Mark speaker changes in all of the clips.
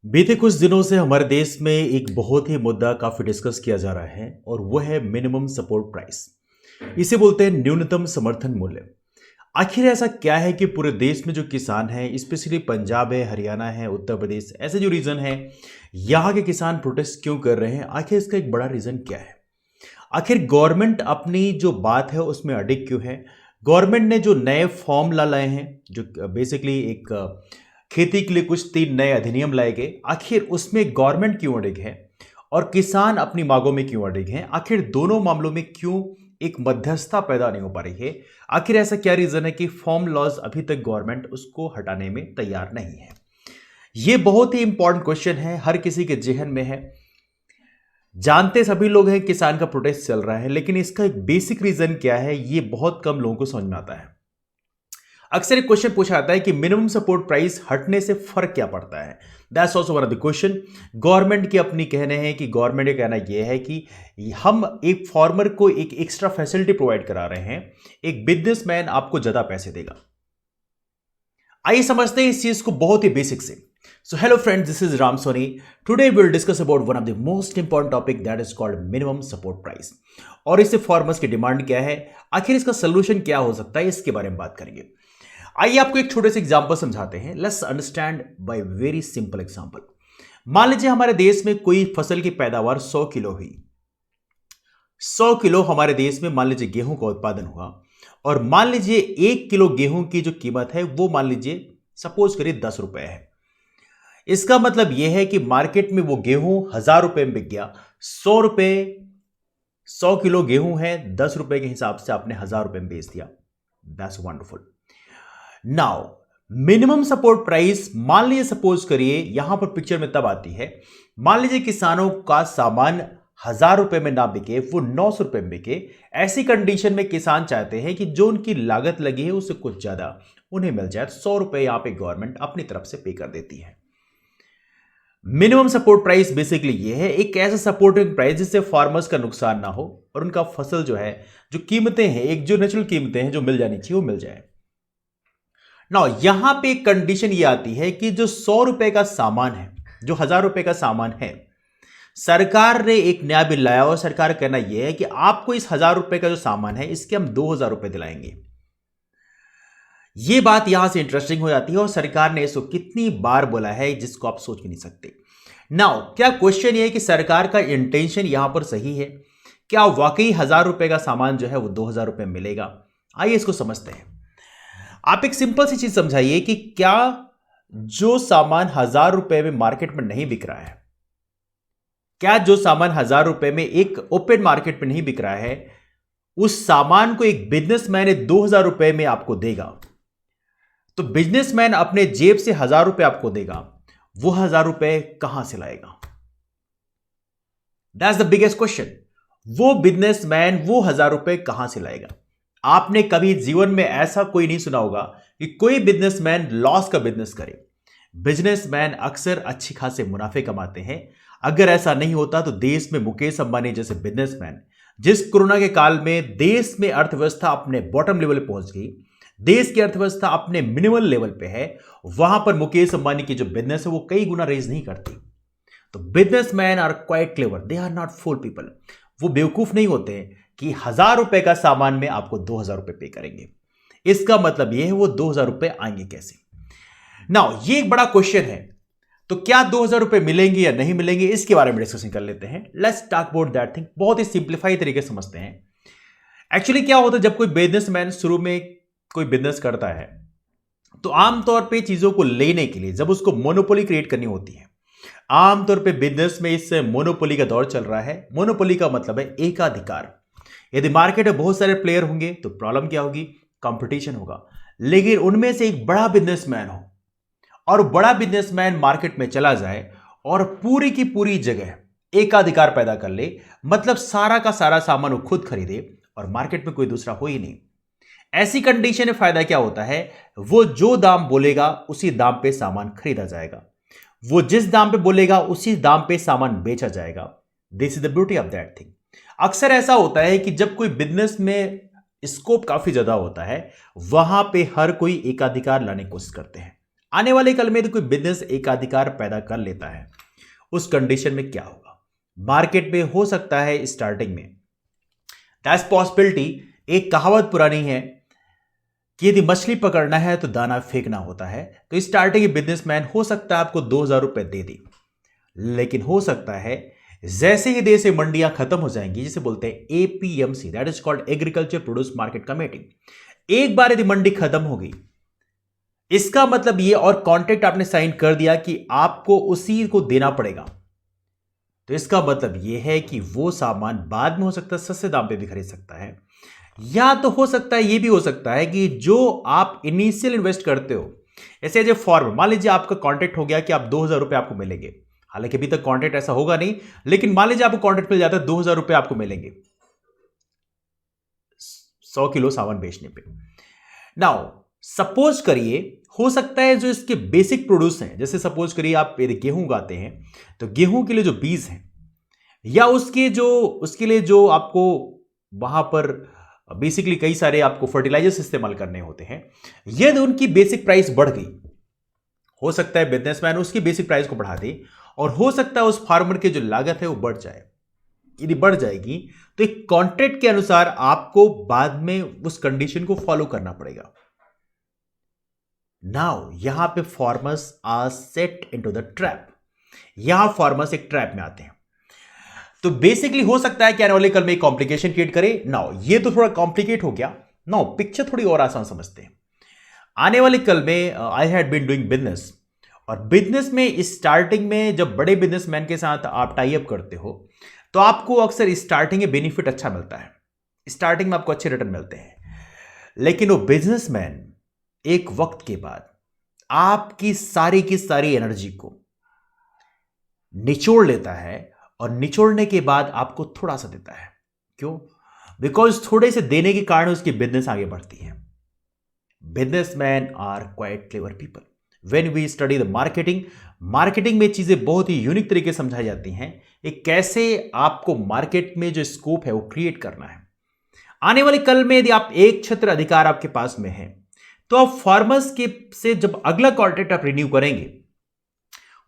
Speaker 1: बीते कुछ दिनों से हमारे देश में एक बहुत ही मुद्दा काफी डिस्कस किया जा रहा है और वो है मिनिमम सपोर्ट प्राइस। इसे बोलते हैं न्यूनतम समर्थन मूल्य। आखिर ऐसा क्या है कि पूरे देश में जो किसान हैं, स्पेशली पंजाब है, हरियाणा है, उत्तर प्रदेश, ऐसे जो रीजन है, यहाँ के किसान प्रोटेस्ट क्यों कर रहे हैं? आखिर इसका एक बड़ा रीजन क्या है? आखिर गवर्नमेंट अपनी जो बात है उसमें अडिग क्यों है? गवर्नमेंट ने जो नए फॉर्म लाए हैं, जो बेसिकली एक खेती के लिए कुछ 3 नए अधिनियम लाए गए, आखिर उसमें गवर्नमेंट क्यों अडिग है और किसान अपनी मांगों में क्यों अडिग हैं? आखिर दोनों मामलों में क्यों एक मध्यस्थता पैदा नहीं हो पा रही है? आखिर ऐसा क्या रीजन है कि फॉर्म लॉज अभी तक गवर्नमेंट उसको हटाने में तैयार नहीं है? यह बहुत ही इंपॉर्टेंट क्वेश्चन है, हर किसी के जेहन में है। जानते सभी लोग हैं किसान का प्रोटेस्ट चल रहा है, लेकिन इसका एक बेसिक रीजन क्या है यह बहुत कम लोगों को समझ में आता है। अक्सर एक क्वेश्चन पूछा जाता है कि मिनिमम सपोर्ट प्राइस हटने से फर्क क्या पड़ता है? That's also one of the question. Government की अपनी कहने हैं कि गवर्नमेंट का कहना यह है कि हम एक फार्मर को एक एक्स्ट्रा फैसिलिटी प्रोवाइड करा रहे हैं, एक बिजनेसमैन आपको ज्यादा पैसे देगा। आइए समझते हैं इस चीज को बहुत ही बेसिक से। So hello friends, this is Ram Soni. Today we will discuss about one of the most important topic that is called minimum support price. और इससे फार्मर्स की डिमांड क्या है, आखिर इसका सोल्यूशन क्या हो सकता है, इसके बारे में बात करेंगे। आइए आपको एक छोटे से एग्जांपल समझाते हैं। Let's understand by very simple example. मान लीजिए हमारे देश में कोई फसल की पैदावार 100 किलो हुई। 100 किलो हमारे देश में मान लीजिए गेहूं का उत्पादन हुआ, और मान लीजिए 1 किलो गेहूं की जो कीमत है वो मान लीजिए सपोज करिए 10 रुपए है। इसका मतलब यह है कि मार्केट में वो गेहूं 1000 रुपए में बिक गया। 100 रुपए 100 किलो गेहूं है, 10 रुपए के हिसाब से आपने 1000 रुपए में बेच दिया। That's wonderful. Now minimum support price, मान लीजिए सपोज करिए, यहां पर पिक्चर में तब आती है, मान लीजिए किसानों का सामान 1000 रुपए में ना बिके, वो 900 रुपए में बिके। ऐसी कंडीशन में किसान चाहते हैं कि जो उनकी लागत लगी है उससे कुछ ज्यादा उन्हें मिल जाए। 100 रुपए यहां पे गवर्नमेंट अपनी तरफ से पे कर देती है। मिनिमम सपोर्ट प्राइस बेसिकली ये है, एक ऐसा सपोर्टिंग प्राइस जिससे फार्मर्स का नुकसान ना हो और उनका फसल जो है, जो कीमतें हैं, एक जो नेचुरल कीमतें हैं जो मिल जानी चाहिए वो मिल जाए। ना यहां पे एक कंडीशन ये आती है कि जो 100 रुपए का सामान है, जो 1000 रुपए का सामान है, सरकार ने एक नया बिल लाया और सरकार का कहना यह है कि आपको इस 1000 रुपए का जो सामान है इसके हम 2000 रुपए दिलाएंगे। यह बात यहां से इंटरेस्टिंग हो जाती है और सरकार ने इसको कितनी बार बोला है जिसको आप सोच भी नहीं सकते। नाउ क्या क्वेश्चन यह है कि सरकार का इंटेंशन यहां पर सही है? क्या वाकई 1000 रुपए का सामान जो है वो 2000 रुपए मिलेगा? आइए इसको समझते हैं। आप एक सिंपल सी चीज समझाइए कि क्या जो सामान 1000 रुपए में मार्केट में नहीं बिक रहा है, क्या जो सामान 1000 रुपए में एक ओपन मार्केट में नहीं बिक रहा है, उस सामान को एक बिजनेसमैन 2000 रुपए में आपको देगा, तो बिजनेसमैन अपने जेब से 1000 रुपए आपको देगा, वो 1000 रुपए कहां से लाएगा? That's the biggest question. वो बिजनेसमैन वो 1000 रुपए कहां से लाएगा? आपने कभी जीवन में ऐसा कोई नहीं सुना होगा कि कोई बिजनेसमैन लॉस का बिजनेस करे। बिजनेसमैन अक्सर अच्छी खासे मुनाफे कमाते हैं। अगर ऐसा नहीं होता तो देश में मुकेश अंबानी जैसे बिजनेसमैन, जिस कोरोना के काल में देश में अर्थव्यवस्था अपने बॉटम लेवल पे पहुंच गई, देश की अर्थव्यवस्था अपने मिनिमल लेवल पे है, वहां पर मुकेश अंबानी की जो बिजनेस है वो कई गुना रेज नहीं करती। तो businessman are quite clever, they are not fool people. वो बेवकूफ नहीं होते कि 1000 रुपए का सामान में आपको 2000 रुपए पे करेंगे। इसका मतलब यह है वो 2000 रुपए आएंगे कैसे? नाउ ये एक बड़ा क्वेश्चन है। तो क्या 2000 रुपए मिलेंगे या नहीं मिलेंगे, इसके बारे में डिस्कशन कर लेते हैं। Let's talk about that thing. बहुत ही सिंप्लीफाई तरीके से समझते हैं। एक्चुअली क्या होता है, जब कोई बिजनेसमैन शुरू में कोई बिजनेस करता है तो आमतौर पे चीजों को लेने के लिए जब उसको मोनोपोली क्रिएट करनी होती है, आमतौर पे बिजनेस में इस मोनोपोली का दौर चल रहा है। मोनोपोली का मतलब है एकाधिकार। यदि मार्केट में बहुत सारे प्लेयर होंगे तो प्रॉब्लम क्या होगी? कंपटीशन होगा। लेकिन उनमें से एक बड़ा बिजनेसमैन हो और बड़ा बिजनेसमैन मार्केट में चला जाए और पूरी की पूरी जगह एकाधिकार पैदा कर ले, मतलब सारा का सारा सामान वो खुद खरीदे और मार्केट में कोई दूसरा हो ही नहीं। ऐसी कंडीशन में फायदा क्या होता है? वो जो दाम बोलेगा उसी दाम पे सामान खरीदा जाएगा, वो जिस दाम पे बोलेगा उसी दाम पे सामान बेचा जाएगा। This is the beauty of that thing. अक्सर ऐसा होता है कि जब कोई बिजनेस में स्कोप काफी ज्यादा होता है, वहां पे हर कोई एकाधिकार लाने की कोशिश करते हैं। आने वाले कल में यदि कोई बिजनेस एकाधिकार पैदा कर लेता है, उस कंडीशन में क्या होगा? मार्केट में हो सकता है स्टार्टिंग में दैट्स पॉसिबिलिटी। एक कहावत पुरानी है कि यदि मछली पकड़ना है तो दाना फेंकना होता है। तो स्टार्टिंग बिजनेसमैन हो सकता है आपको 2,000 रुपए दे दे, लेकिन हो सकता है जैसे ही देश से मंडियां खत्म हो जाएंगी, जिसे बोलते हैं APMC, that is called agriculture produce market committee, एक बार यदि मंडी खत्म हो गई, इसका मतलब ये और कॉन्ट्रैक्ट आपने साइन कर दिया कि आपको उसी को देना पड़ेगा, तो इसका मतलब यह है कि वो सामान बाद में हो सकता है सस्ते दाम पे भी खरीद सकता है, या तो हो सकता है, ये भी हो सकता है कि जो आप इनिशियल इन्वेस्ट करते हो, ऐसे एज ए फॉर्म, मान लीजिए आपका कॉन्ट्रैक्ट हो गया कि आप 2,000 रुपए आपको मिलेंगे, हालांकि अभी तक कॉन्ट्रैक्ट ऐसा होगा नहीं, लेकिन मान लीजिए आपको कॉन्ट्रैक्ट मिल जाता है 2,000 रुपए आपको मिलेंगे 100 किलो सामान बेचने पे। नाउ सपोज करिए, हो सकता है जो इसके बेसिक प्रोड्यूस हैं, जैसे सपोज करिए आप यदि गेहूं उगाते हैं, तो गेहूं के लिए जो बीज हैं या उसके लिए जो आपको वहां पर बेसिकली कई सारे आपको फर्टिलाइजर्स इस्तेमाल करने होते हैं, यदि उनकी बेसिक प्राइस बढ़ गई, हो सकता है बिजनेसमैन उसकी बेसिक प्राइस को बढ़ा दे, और हो सकता है उस फार्मर की जो लागत है वो बढ़ जाए। यदि बढ़ जाएगी तो एक कॉन्ट्रैक्ट के अनुसार आपको बाद में उस कंडीशन को फॉलो करना पड़ेगा। नाउ यहां पे farmers are set into the trap, यहां फार्मर्स एक ट्रैप में आते हैं। तो बेसिकली हो सकता है कि आने वाले कल में कॉम्प्लिकेशन क्रिएट करे। नाउ ये तो थोड़ा कॉम्प्लिकेट हो गया, नाउ पिक्चर थोड़ी और आसान समझते हैं। आने वाले कल में I had been doing business, और बिजनेस में स्टार्टिंग में जब बड़े बिजनेसमैन के साथ आप टाई अप करते हो, तो आपको अक्सर स्टार्टिंग में बेनिफिट अच्छा मिलता है, स्टार्टिंग में आपको अच्छे रिटर्न मिलते हैं, लेकिन वो बिजनेसमैन एक वक्त के बाद आपकी सारी एनर्जी को निचोड़ लेता है, और निचोड़ने के बाद आपको थोड़ा सा देता है। क्यों? बिकॉज थोड़े से देने के कारण उसकी बिजनेस आगे बढ़ती है। Businessman are quite clever people. When we study the marketing में चीजें बहुत ही यूनिक तरीके से समझाई जाती हैं, एक कैसे आपको मार्केट में जो स्कोप है वो क्रिएट करना है। आने वाले कल में यदि आप एक छत्र अधिकार आपके पास में है, तो आप फार्मर्स के से जब अगला कॉन्ट्रैक्ट आप रिन्यू करेंगे,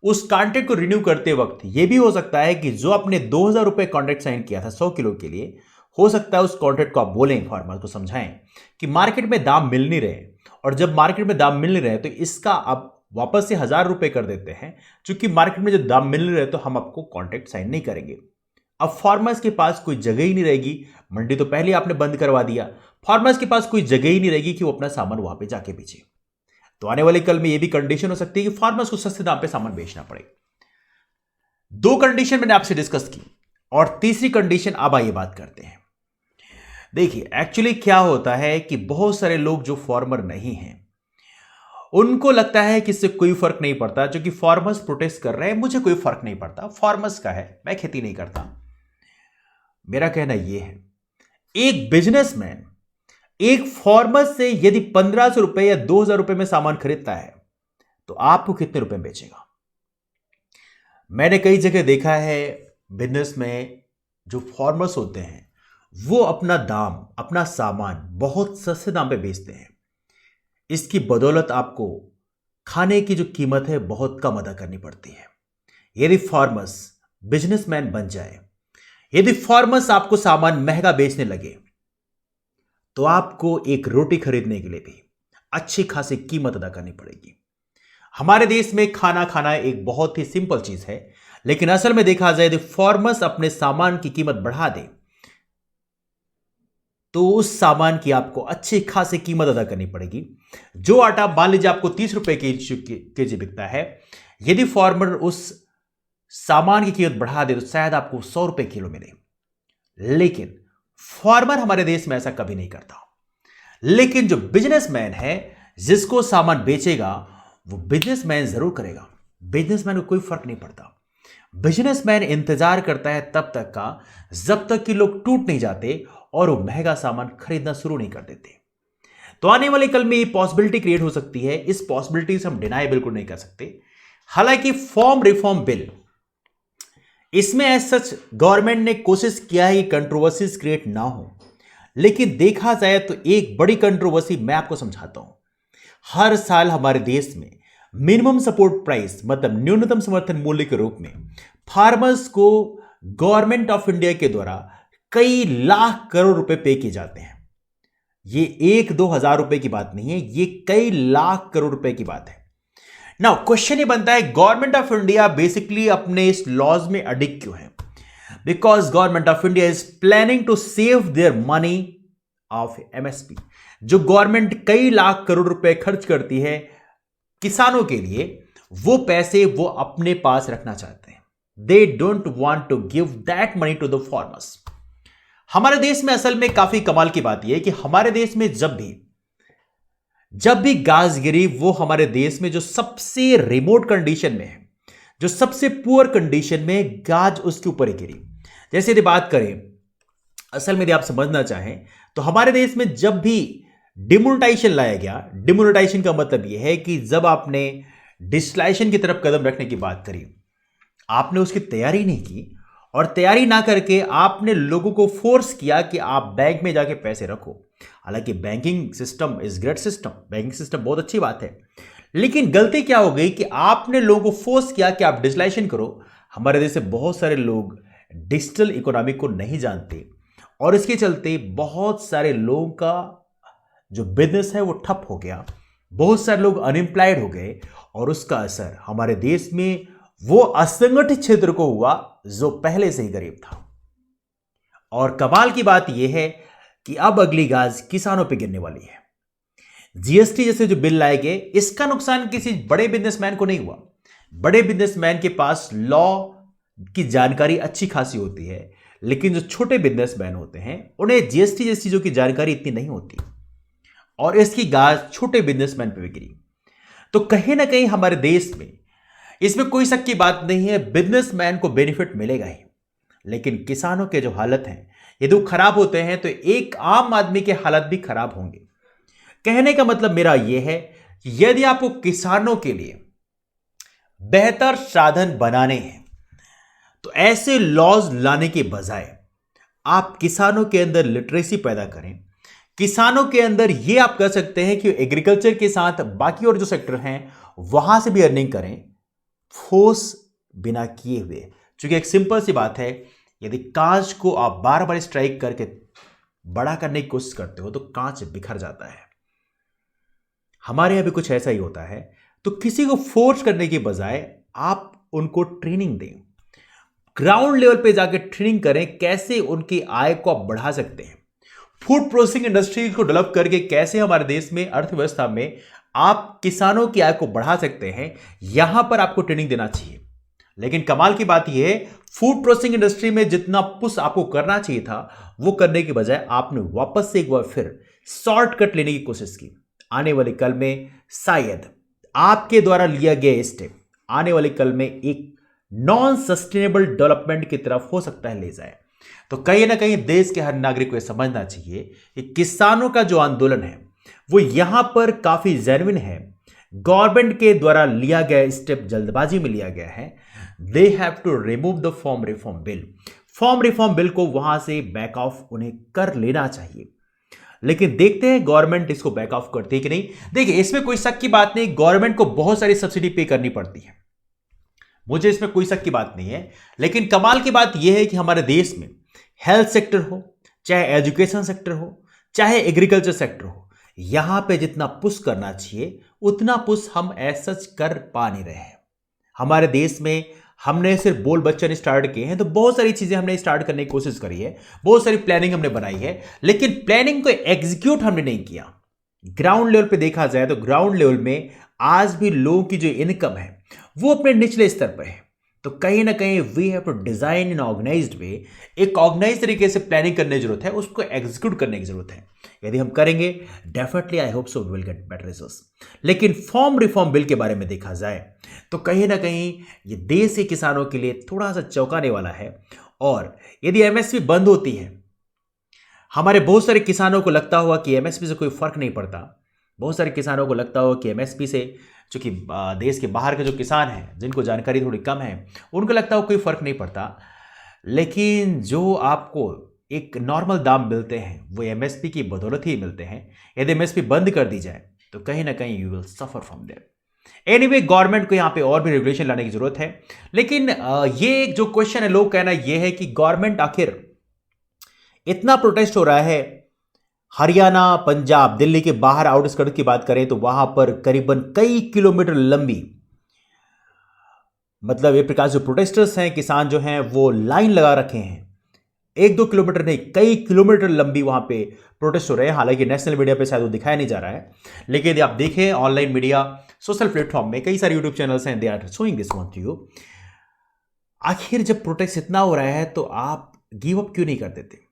Speaker 1: उस कॉन्ट्रैक्ट को रिन्यू करते वक्त यह भी हो सकता है कि जो आपने 2,000 रुपए कॉन्ट्रैक्ट साइन किया था 100 किलो के लिए, हो सकता है उस कॉन्ट्रैक्ट को आप बोलें, फार्मर को समझाएं कि मार्केट में दाम मिल नहीं रहे, और जब मार्केट में दाम मिल नहीं रहे तो इसका आप वापस से 1,000 रुपए कर देते हैं, क्योंकि मार्केट में जब दाम मिल नहीं रहे तो हम आपको कॉन्ट्रैक्ट साइन नहीं करेंगे। अब फार्मर्स के पास कोई जगह ही नहीं रहेगी, मंडी तो पहले आपने बंद करवा दिया, फार्मर्स के पास कोई जगह ही नहीं रहेगी कि वो अपना सामान वहां पे जाके बेचे। तो आने वाले कल में यह भी कंडीशन हो सकती है कि फार्मर्स को सस्ते दाम पे सामान बेचना पड़े। 2 कंडीशन मैंने आपसे डिस्कस की, और तीसरी कंडीशन अब आइए बात करते हैं। देखिए एक्चुअली क्या होता है कि बहुत सारे लोग जो फार्मर नहीं हैं, उनको लगता है कि इससे कोई फर्क नहीं पड़ता, जो कि फार्मर्स प्रोटेस्ट कर रहे हैं, मुझे कोई फर्क नहीं पड़ता, फार्मर्स का है, मैं खेती नहीं करता। मेरा कहना यह है, एक बिजनेसमैन एक फार्मर से यदि 1,500 रुपए या 2,000 रुपए में सामान खरीदता है, तो आपको कितने रुपए में बेचेगा? मैंने कई जगह देखा है बिजनेस में जो फार्मर्स होते हैं वो अपना दाम, अपना सामान बहुत सस्ते दाम पे बेचते हैं। इसकी बदौलत आपको खाने की जो कीमत है बहुत कम अदा करनी पड़ती है। यदि फार्मर्स बिजनेसमैन बन जाए, यदि फार्मर्स आपको सामान महंगा बेचने लगे, तो आपको एक रोटी खरीदने के लिए भी अच्छी खासी कीमत अदा करनी पड़ेगी। हमारे देश में खाना खाना एक बहुत ही सिंपल चीज है, लेकिन असल में देखा जाए यदि फार्मर्स अपने सामान की कीमत बढ़ा दे, तो उस सामान की आपको अच्छी खासी कीमत अदा करनी पड़ेगी। जो आटा मान लीजिए आपको 30 रुपए केजी बिकता है, यदि फार्मर उस सामान की कीमत बढ़ा दे तो शायद आपको 100 रुपए किलो मिले, लेकिन फार्मर हमारे देश में ऐसा कभी नहीं करता। लेकिन जो बिजनेसमैन है जिसको सामान बेचेगा, वो बिजनेसमैन जरूर करेगा। बिजनेसमैन को कोई फर्क नहीं पड़ता। बिजनेसमैन इंतजार करता है तब तक का जब तक कि लोग टूट नहीं जाते और वो महंगा सामान खरीदना शुरू नहीं कर देते। तो आने वाले कल में ये पॉसिबिलिटी क्रिएट हो सकती है। इस पॉसिबिलिटी से हम डिनाई बिल्कुल नहीं कर सकते। हालांकि फॉर्म रिफॉर्म बिल, इसमें एज सच गवर्नमेंट ने कोशिश किया है कि कंट्रोवर्सीज क्रिएट ना हो, लेकिन देखा जाए तो एक बड़ी कंट्रोवर्सी मैं आपको समझाता हूं। हर साल हमारे देश में मिनिमम सपोर्ट प्राइस मतलब न्यूनतम समर्थन मूल्य के रूप में फार्मर्स को गवर्नमेंट ऑफ इंडिया के द्वारा कई लाख करोड़ रुपए पे किए जाते हैं। ये 1-2 हजार रुपए की बात नहीं है, ये कई लाख करोड़ रुपए की बात है। नाउ क्वेश्चन ये बनता है, गवर्नमेंट ऑफ इंडिया बेसिकली अपने इस लॉज में अडिग क्यों है? Because government of India is planning to save their money of MSP. जो गवर्नमेंट कई लाख करोड़ रुपए खर्च करती है किसानों के लिए, वो पैसे वो अपने पास रखना चाहते हैं। They don't want to give that money to the farmers. हमारे देश में असल में काफी कमाल की बात यह है कि हमारे देश में जब भी गाज गिरी, वो हमारे देश में जो सबसे रिमोट कंडीशन में है, जो सबसे पुअर कंडीशन में गाज उसके ऊपर ही गिरी। जैसे यदि बात करें, असल में यदि आप समझना चाहें तो हमारे देश में जब भी डिमोनेटाइजेशन लाया गया, डिमोनेटाइजेशन का मतलब यह है कि जब आपने डिजिटलाइजेशन की तरफ कदम रखने की बात करी, आपने उसकी तैयारी नहीं की और तैयारी ना करके आपने लोगों को फोर्स किया कि आप बैंक में जाके पैसे रखो। हालांकि banking system is great system, banking system बहुत अच्छी बात है, लेकिन गलती क्या हो गई कि आपने लोगों को फोर्स किया कि आप डिजिटलाइजेशन करो। हमारे देश से बहुत सारे लोग डिजिटल इकोनॉमी को नहीं जानते और इसके चलते बहुत सारे लोगों का जो बिजनेस है वो ठप हो गया, बहुत सारे लोग अनएम्प्लॉयड हो गए और उसका असर हमारे देश में वो असंगठित क्षेत्र को हुआ जो पहले से ही गरीब था। और कमाल की बात यह है कि अब अगली गाज किसानों पे गिरने वाली है। जीएसटी जैसे जो बिल लाए गए, इसका नुकसान किसी बड़े बिजनेसमैन को नहीं हुआ। बड़े बिजनेसमैन के पास लॉ की जानकारी अच्छी खासी होती है, लेकिन जो छोटे बिजनेसमैन होते हैं उन्हें जीएसटी जैसी चीजों की जानकारी इतनी नहीं होती और इसकी गाज छोटे बिजनेसमैन पे भी गिरी। तो कहीं ना कहीं हमारे देश में इसमें कोई शक की बात नहीं है, बिजनेसमैन को बेनिफिट मिलेगा ही, लेकिन किसानों के जो हालत हैं यदि वो खराब होते हैं तो एक आम आदमी के हालत भी खराब होंगे। कहने का मतलब मेरा यह है कि यदि आपको किसानों के लिए बेहतर साधन बनाने हैं तो ऐसे लॉज लाने के बजाय आप किसानों के अंदर लिटरेसी पैदा करें। किसानों के अंदर यह आप कर सकते हैं कि एग्रीकल्चर के साथ बाकी और जो सेक्टर हैं वहां से भी अर्निंग करें, फोर्स बिना किए हुए। क्योंकि एक सिंपल सी बात है, यदि कांच को आप बार बार स्ट्राइक करके बड़ा करने की कोशिश करते हो तो कांच बिखर जाता है। हमारे यहां भी कुछ ऐसा ही होता है। तो किसी को फोर्स करने के बजाय आप उनको ट्रेनिंग दें, ग्राउंड लेवल पे जाकर ट्रेनिंग करें, कैसे उनकी आय को आप बढ़ा सकते हैं। फूड प्रोसेसिंग इंडस्ट्री को डेवलप करके कैसे हमारे देश में अर्थव्यवस्था में आप किसानों की आय को बढ़ा सकते हैं, यहां पर आपको ट्रेनिंग देना चाहिए। लेकिन कमाल की बात यह है, फूड प्रोसेसिंग इंडस्ट्री में जितना पुश आपको करना चाहिए था वो करने के बजाय आपने वापस से एक बार फिर शॉर्टकट लेने की कोशिश की। आने वाले कल में शायद आपके द्वारा लिया गया स्टेप आने वाले कल में एक नॉन सस्टेनेबल डेवलपमेंट की तरफ हो सकता है ले जाए। तो कहीं ना कहीं देश के हर नागरिक को यह समझना चाहिए कि किसानों का जो आंदोलन है वो यहां पर काफी जेन्युइन है। गवर्नमेंट के द्वारा लिया गया स्टेप जल्दबाजी में लिया गया है। They have to remove the form reform bill. Form reform bill को वहां से बैक ऑफ उन्हें कर लेना चाहिए, लेकिन देखते हैं गवर्नमेंट इसको बैक ऑफ करती है कि नहीं। देखिए, इसमें कोई शक की बात नहीं, गवर्नमेंट को बहुत सारी सब्सिडी पे करनी पड़ती है, मुझे इसमें कोई शक की बात नहीं है। लेकिन कमाल की बात यह है कि हमारे देश में हेल्थ सेक्टर हो, चाहे एजुकेशन सेक्टर हो, चाहे एग्रीकल्चर सेक्टर हो, यहां पे जितना पुश करना चाहिए उतना पुश हम ऐसा कर पा नहीं रहे हैं। हमारे देश में हमने सिर्फ बोल बच्चन स्टार्ट किए हैं, तो बहुत सारी चीजें हमने स्टार्ट करने की कोशिश करी है, बहुत सारी प्लानिंग हमने बनाई है, लेकिन प्लानिंग को एग्जीक्यूट हमने नहीं किया। ग्राउंड लेवल पे देखा जाए तो ग्राउंड लेवल में आज भी लोगों की जो इनकम है वो अपने निचले स्तर पर है। तो कहीं ना कहीं we have to design in organised way, एक ऑर्गेनाइज तरीके से प्लानिंग करने की जरूरत है, उसको एग्जीक्यूट करने की जरूरत है। यदि हम करेंगे definitely I hope so we will get better results. लेकिन फॉर्म रिफॉर्म बिल के बारे में देखा जाए तो कहीं ना कहीं ये देश के किसानों के लिए थोड़ा सा चौंकाने वाला है। और यदि एमएसपी बंद होती है, हमारे बहुत सारे किसानों को लगता होगा कि एमएसपी से कोई फर्क नहीं पड़ता, बहुत सारे किसानों को लगता होगा कि एमएसपी से, चूंकि देश के बाहर के जो किसान हैं जिनको जानकारी थोड़ी कम है, उनको लगता हो कोई फर्क नहीं पड़ता। लेकिन जो आपको एक नॉर्मल दाम मिलते हैं वो एमएसपी की बदौलत ही मिलते हैं। यदि एमएसपी बंद कर दी जाए तो कहीं ना कहीं you will suffer from there. Anyway government को यहां पे और भी रेगुलेशन लाने की जरूरत है। लेकिन ये जो क्वेश्चन है, लोग कहना ये है कि गवर्नमेंट आखिर इतना प्रोटेस्ट हो रहा है, हरियाणा, पंजाब, दिल्ली के बाहर आउटस्कर्ट की बात करें तो वहां पर करीबन कई किलोमीटर लंबी, मतलब एक प्रकार से प्रोटेस्टर्स हैं, किसान जो हैं वो लाइन लगा रखे हैं, 1-2 किलोमीटर नहीं, कई किलोमीटर लंबी वहां पे प्रोटेस्ट हो रहे हैं। हालांकि नेशनल मीडिया पे शायद वो दिखाया नहीं जा रहा है, लेकिन यदि आप देखें ऑनलाइन मीडिया, सोशल प्लेटफॉर्म में कई सारे यूट्यूब चैनल्स हैं, they are showing this one to you. आखिर जब प्रोटेस्ट इतना हो रहा है तो आप गिव अप क्यों नहीं कर देते?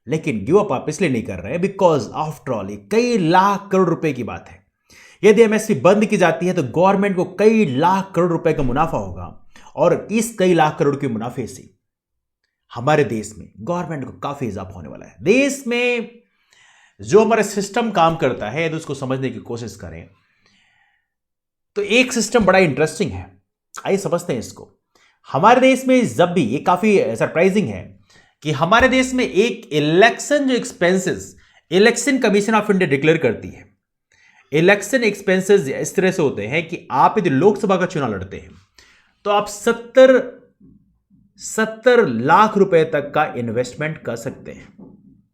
Speaker 1: लेकिन गिव अप आप इसलिए नहीं कर रहे हैं बिकॉज आफ्टर ऑल ये कई लाख करोड़ रुपए की बात है। यदि एमएसपी बंद की जाती है तो गवर्नमेंट को कई लाख करोड़ रुपए का मुनाफा होगा, और इस कई लाख करोड़ के मुनाफे से हमारे देश में गवर्नमेंट को काफी इजाफा होने वाला है। देश में जो हमारा सिस्टम काम करता है, यदि उसको समझने की कोशिश करें तो एक सिस्टम बड़ा इंटरेस्टिंग है। आइए समझते हैं इसको। हमारे देश में जब भी, ये काफी सरप्राइजिंग है कि हमारे देश में एक इलेक्शन जो expenses election commission of India declare करती है। इलेक्शन एक्सपेंसेस इस तरह से होते हैं कि आप यदि लोकसभा का चुनाव लड़ते हैं तो आप 70 लाख रुपए तक का इन्वेस्टमेंट कर सकते हैं।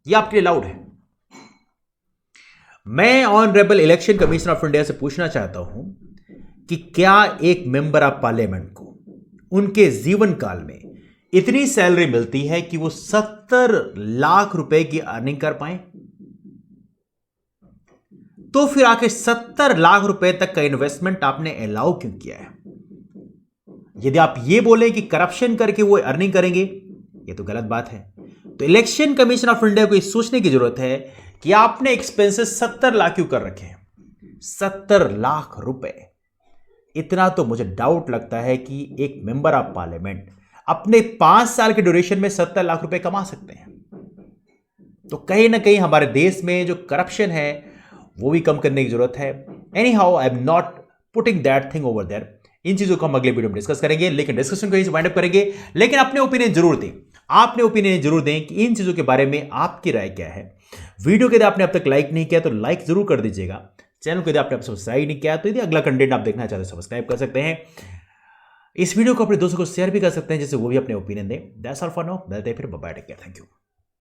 Speaker 1: यह आपके लिए अलाउड है। मैं honourable election commission of India से पूछना चाहता हूं कि क्या एक मेंबर ऑफ पार्लियामेंट को उनके जीवन काल में इतनी सैलरी मिलती है कि वो 70 लाख रुपए की अर्निंग कर पाए? तो फिर आखिर 70 लाख रुपए तक का इन्वेस्टमेंट आपने अलाउ क्यों किया है? यदि आप ये बोले कि करप्शन करके वो अर्निंग करेंगे, ये तो गलत बात है। तो इलेक्शन कमीशन ऑफ इंडिया को ये सोचने की जरूरत है कि आपने एक्सपेंसेस 70 लाख क्यों कर रखे हैं। 70 लाख रुपए, इतना तो मुझे डाउट लगता है कि एक मेंबर ऑफ पार्लियामेंट अपने 5 साल के ड्यूरेशन में 70 लाख रुपए कमा सकते हैं। तो कहीं ना कहीं हमारे देश में जो करप्शन है वो भी कम करने की जरूरत है। Anyhow, I am not putting that thing over there. इन चीजों को हम अगले वीडियो में डिस्कस करेंगे, लेकिन डिस्कशन को यहीं से वाइंड अप करेंगे। लेकिन अपने ओपिनियन जरूर दें, आपने ओपिनियन जरूर दें कि इन चीजों के बारे में आपकी राय क्या है। वीडियो को यदि आपने अब तक लाइक नहीं किया तो लाइक जरूर कर दीजिएगा। चैनल को यदि आपने अब सब्सक्राइब नहीं किया तो यदि अगला कंटेंट आप देखना चाहते हैं सब्सक्राइब कर सकते हैं। इस वीडियो को अपने दोस्तों को शेयर भी कर सकते हैं जिससे वो भी अपने ओपिनियन दें। That's all for now. मिलते हैं फिर, bye bye, take care, thank you.